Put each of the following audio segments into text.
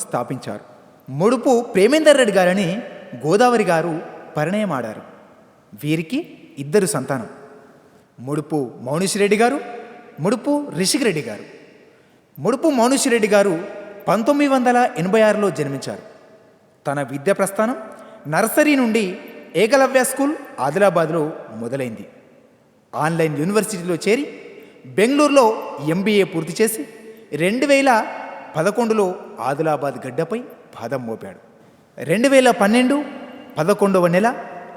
స్థాపించారు. ముడుపు ప్రేమేందర్ రెడ్డి గారని గోదావరి గారు పరిణయమాడారు. వీరికి 2 సంతానం. ముడుపు మౌనిషిరెడ్డి గారు, ముడుపు రిషికిరెడ్డి గారు. ముడుపు మౌనిషిరెడ్డి గారు 1986లో జన్మించారు. తన విద్యా ప్రస్థానం నర్సరీ నుండి ఏకలవ్య స్కూల్ ఆదిలాబాద్లో మొదలైంది. ఆన్లైన్ యూనివర్సిటీలో చేరి బెంగళూరులో MBA పూర్తి చేసి 2011లో ఆదిలాబాద్ గడ్డపై పాదం మోపాడు. 2012 11వ నెల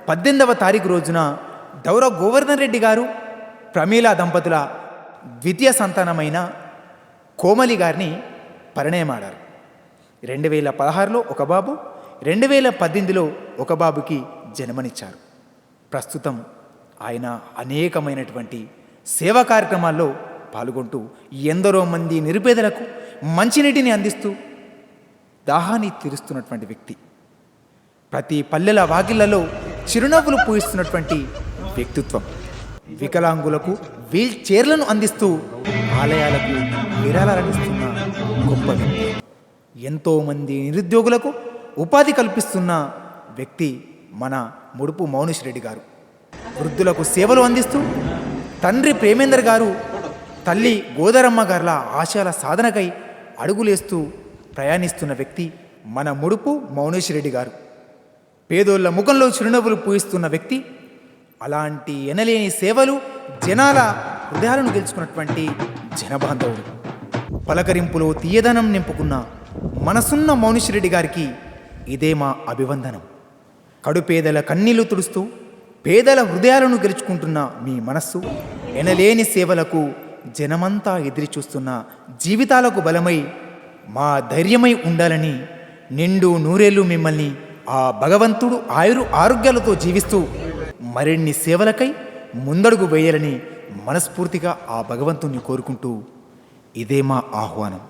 18వ తారీఖు రోజున దౌర గోవర్ధన్ రెడ్డి గారు ప్రమీల దంపతుల ద్వితీయ సంతానమైన కోమలి గారిని పరిణయమాడారు. 2016లో ఒక బాబు, 2018లో ఒక బాబుకి జన్మనిచ్చారు. ప్రస్తుతం ఆయన అనేకమైనటువంటి సేవా కార్యక్రమాల్లో పాల్గొంటూ ఎందరో మంది నిరుపేదలకు మంచినీటిని అందిస్తూ దాహాన్ని తీరుస్తున్నటువంటి వ్యక్తి. ప్రతి పల్లెల వాకిళ్లలో చిరునవ్వులు పూయిస్తున్నటువంటి వ్యక్తిత్వం. వికలాంగులకు వీల్ చైర్లను అందిస్తూ ఆలయాలకు విరాళాలనిస్తున్న గొప్ప వ్యక్తి. ఎంతోమంది నిరుద్యోగులకు ఉపాధి కల్పిస్తున్న వ్యక్తి మన ముడుపు మౌనిషిరెడ్డి గారు. వృద్ధులకు సేవలు అందిస్తూ తండ్రి ప్రేమేందర్ గారు, తల్లి గోదారమ్మ గారుల ఆశయాల సాధనకై అడుగులేస్తూ ప్రయాణిస్తున్న వ్యక్తి మన ముడుపు మౌనిషిరెడ్డి గారు. పేదోళ్ల ముఖంలో చిరునవ్వులు పూయిస్తున్న వ్యక్తి. అలాంటి ఎనలేని సేవలు, జనాల హృదయాలను గెలుచుకున్నటువంటి జనబాంధవుడు. పలకరింపులో తీయదనం నింపుకున్న మనసున్న మౌనిషిరెడ్డి గారికి ఇదే మా అభివందనం. కడుపేదల కన్నీళ్లు తుడుస్తూ పేదల హృదయాలను గెలుచుకుంటున్న మీ మనస్సు, ఎనలేని సేవలకు జనమంతా ఎదురుచూస్తున్న జీవితాలకు బలమై మా ధైర్యమై ఉండాలని, నిండు నూరేళ్లు మిమ్మల్ని ఆ భగవంతుడు ఆరోగ్యాలతో జీవిస్తూ మరిన్ని సేవలకై ముందడుగు వేయాలని మనస్ఫూర్తిగా ఆ భగవంతుణ్ణి కోరుకుంటూ ఇదే మా ఆహ్వానం.